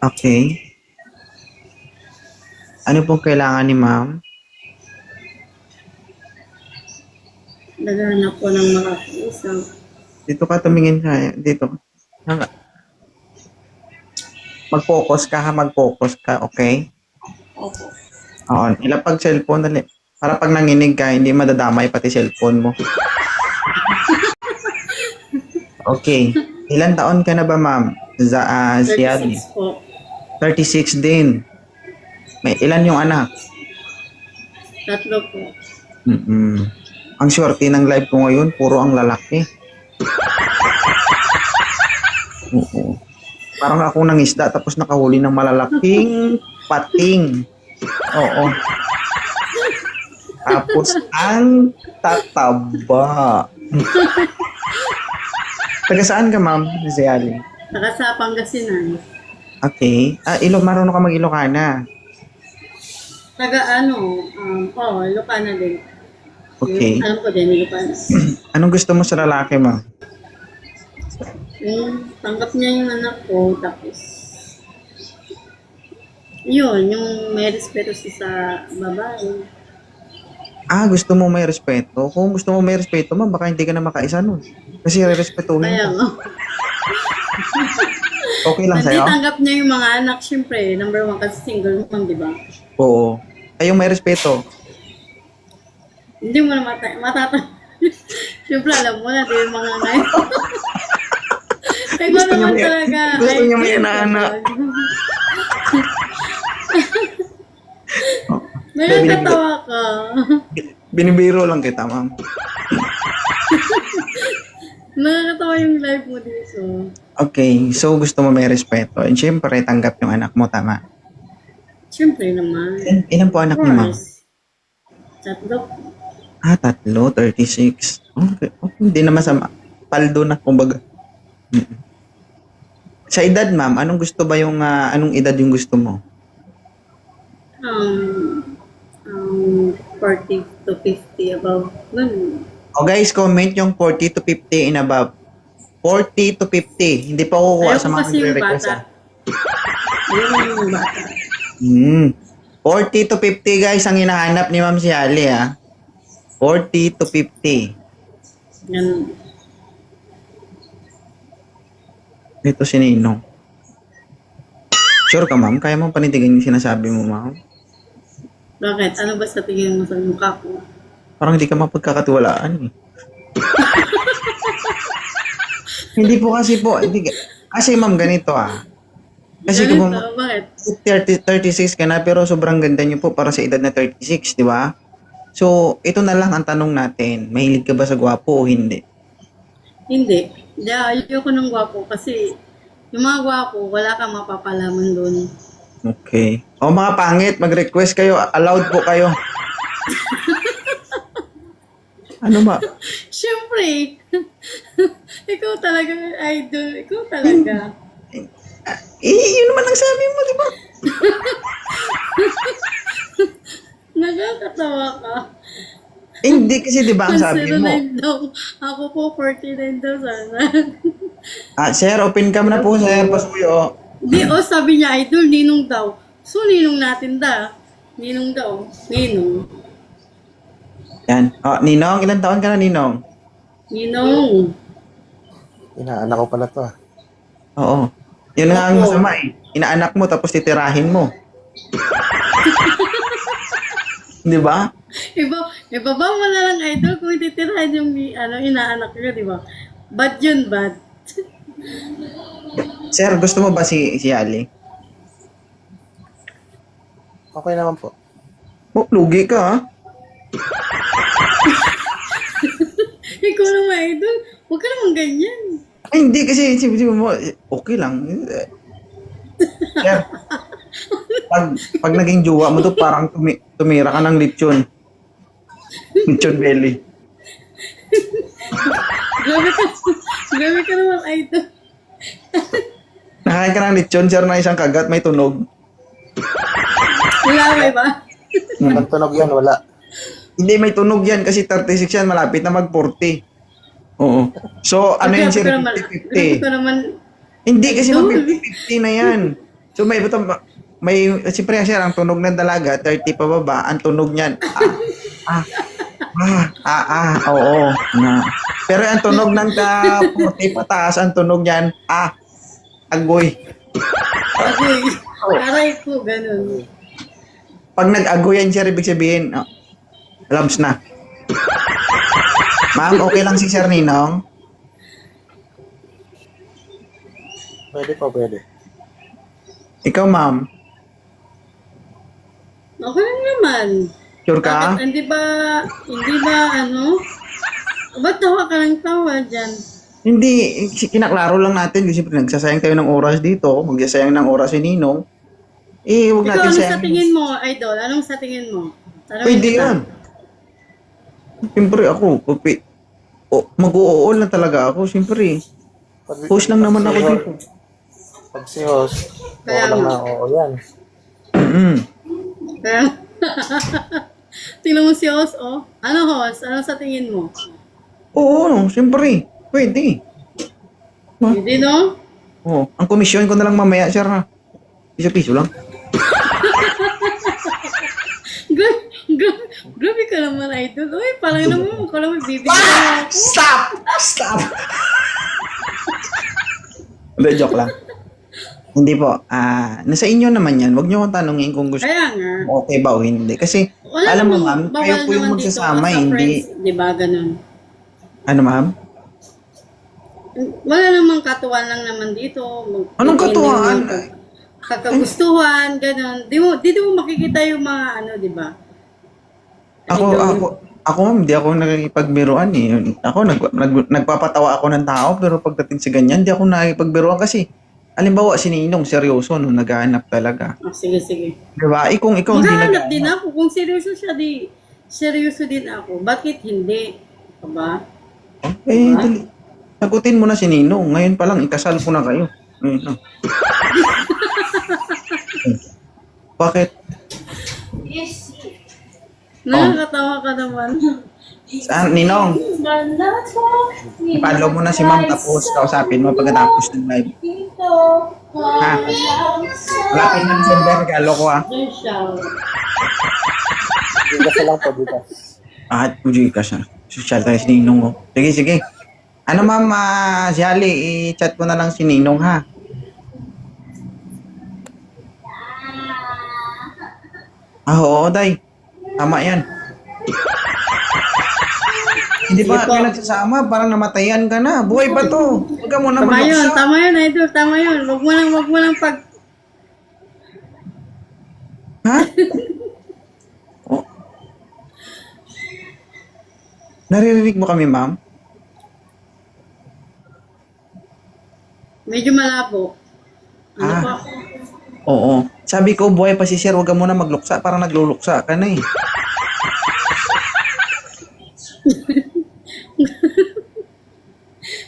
Okay. Ano pong kailangan ni ma'am? Naghahanap po ng makakiusap. Dito ka tumingin ka. Dito. Hanga. Mag-focus ka ha, mag-focus ka, okay? Opo. Oo, ilapag cellphone dali. Para pag nanginig ka, hindi madadamay pati cellphone mo. Okay. Ilan taon ka na ba, ma'am? Si Ali. 36 po. 36 din. May ilan yung anak? 3 po. Ang swerte ng live ko ngayon, puro ang lalaki. Oo. Parang ako nangisda tapos nakahuli ng malalaking pating. Oo. Tapos ang tataba. Taga saan ka, ma'am? Si Ali. Saka sa Pangasinan. Okay. Marunong ka mag-Ilocana. Taga Ilocana din. Okay. Alam ko din, Ilocana. Anong gusto mo sa lalaki, ma'am? Tanggap niya yung anak ko, tapos yun, yung may respeto siya sa babae. Gusto mo may respeto? Kung gusto mo may respeto, ma'am, baka hindi ka na makaisa nun. Kasi re-respetuhin Kaya ka. nga. Okay lang Hindi sa'yo? tanggap niya yung mga anak, syempre, number 1 kasi single mom, di ba? Oo. Ay, yung may respeto. Hindi mo na syempre, alam mo na, di yung mga ngayon. Ikaw Gusto niyo naman may- talaga. gusto niyo may ay, inaanak. Nakakatawa ka. Binibiro lang kita, ma'am. Nakakatawa yung live mo dito. Okay, so gusto mo may respeto. And syempre, tanggap yung anak mo, tama? Syempre naman. Ilan po anak Of ni ma'am? course. 3. 3, 36. Okay, hindi na masama. Paldo na, kumbaga. Sa edad, ma'am, anong gusto ba yung, anong edad yung gusto mo? 40 to 50 above. Ganun. O guys, comment yung 40 to 50 and above. 40 to 50. Hindi pa kukuha Ayaw sa ko mga kasi yung nagre-request. bata. Ayaw ko yung bata. 40 to 50 guys ang hinahanap ni Ma'am si Ali, ha. 40 to 50. Ganun. Ito si Ninong. Sure ka, ma'am? Kaya mo panindigan yung sinasabi mo, ma'am? Bakit? Ano ba sa tingin mo sa mukha ko? Parang hindi ka mapagkakatiwalaan, eh. Hindi po kasi po. Kasi, ma'am, ganito, Kasi kung Ganito, bakit? 36 ka na, pero sobrang ganda niyo po para sa edad na 36, di ba? So, ito na lang ang tanong natin. Mahilig ka ba sa gwapo o hindi? Hindi. Hindi, ayoko ng gwapo kasi yung mga gwapo, wala kang mapapalaman doon. Okay. O mga pangit, mag-request kayo. Allowed po kayo. Ano ba? Siyempre, ikaw talaga idol. Ikaw talaga. Yun naman ang sabi mo, di ba? Nakakatawa ka. Hindi kasi, di ba, ang sabi mo? 09 daw. Ako po 49 daw sana. Sir, open cam na po, sir. Pasuyo. Di, sabi niya idol, ninong daw. So, ninong natin Ninong daw. Ninong. Yan. Ninong, ilang taon ka na, Ninong? Ninong. Inaanak ko pala to Oo. Yun nga ang masama, eh. Inaanak mo, tapos titirahin mo. Di ba? Ibaba mo na lang idol kung titirahan yung inaanak nyo, di ba? Bad yun, bad. Sir, gusto mo ba si Ali? Okay naman po. Lugi ka, ha? Ikaw naman idol. Huwag ka naman ganyan. Ay, hindi kasi, sabi mo, okay lang. Sir, pag naging jowa mo to, parang tumira ka ng lechon. Lechon belly. Grabe ka naman idol. Nakain ka ng lechon, sir, na isang kagat, may tunog. Wala may ba? Ang tunog yan, wala. Hindi, may tunog yan kasi 36 yan, malapit na mag-40. Oo. So, ano yan, sir? Grabe 50-50. ko naman. Hindi kasi Idol. mag-50-50 na yan. So siyempre sir, ang tunog ng dalaga, 30 pa baba, ang tunog niyan, oo. Na. Pero ang tunog ng 40 pataas, ang tunog niyan, agoy. Agoy. Aray ko, ganun. Pag nag-agoyan sir, ibig sabihin, labs na. Ma'am, okay lang si Sir Ninong? Pwede po, pwede. Ikaw, ma'am, Okay lang naman. sure ka? Bakit, hindi ba, ba't tawa ka ng tawa dyan? Hindi, kinaklaro lang natin kasi siyempre nagsasayang tayo ng oras dito, magsasayang ng oras si Ninong. Huwag Ikaw, natin ano sa sayang. tingin mo, idol? Anong sa tingin mo? Tanungin Pwede kita. yan. Siyempre ako, mag-uol na talaga ako, siyempre. Host lang naman ako dito. Pag si host, Kaya okay lang nga. na oo yan. Mm. Kaya, tingnan mo si host, oh. Ano host? Ano sa tingin mo? Oo, siyempre. Pwede. Hindi, no? Oo. Ang komisyon ko na lang mamaya, sir, ha? Piso-piso lang. Grabe ka naman, idol. Uy, parang naman, ko lang may bibigyan ako. Stop! Stop! Hindi, joke lang. Hindi po. Nasa inyo naman yan. Huwag niyo akong tanongin kung gusto Kaya nga. okay ba o hindi. Kasi, Wala alam mo, namang ma'am, kayo bawal po yung naman magsasama, dito as a hindi... friends, di ba, ganun? Ano, ma'am? Wala namang katuwaan lang naman dito. Anong katuwaan? Kakagustuhan, ganun. Di mo makikita yung mga di ba? Ako, ma'am, hindi ako nakikipagbiruan eh. Ako, nagpapatawa ako ng tao, pero pagdating sa ganyan, hindi ako nakikipagbiruan kasi, alimbawa, si Ninong, seryoso, no, naghahanap talaga. Sige, sige. Diba? Kung ikaw hindi Maghahanap din ako. Kung seryoso siya, seryoso din ako. Bakit hindi? Diba? dali. Sagutin mo na si Ninong. Ngayon pa lang, ikasal ko na kayo. Ngayon na. Bakit? Nakakatawa ka naman. Saan, Ninong? Follow mo na si ma'am tapos kausapin mo pagkatapos ng live. Ha? Malapit na December, regalo ko ha. Diyan siya. Hindi kasi lang po dito. Puji ka siya. Social tayo si Ninong. Sige, sige. Ano ma'am, si Ali, i-chat mo na lang si Ninong ha. Oo, Day. Tama yan. Hindi pa Sige po. kayo nagsasama, parang namatayan ka na. Buhay pa to. Huwag ka muna Tama yun, magluksa. tama yun, idol. Tama yun. Wag mo lang pag... Ha? Oh. Naririnig mo kami, ma'am? Medyo malabo. Ano po? Oo. Sabi ko, buhay pa si Sir, huwag ka muna magluksa. Parang nagluluksa ka na eh.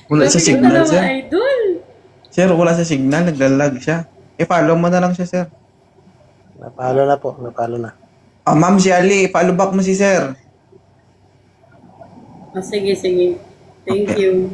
Wala sa signal, Dalawa, Sir. idol. Sir, wala sa signal. Naglalag siya. I-follow mo na lang siya, Sir. Napalo na po, napalo na. Ma'am, si Ali, i-follow back mo si Sir. Sige, sige. Thank you.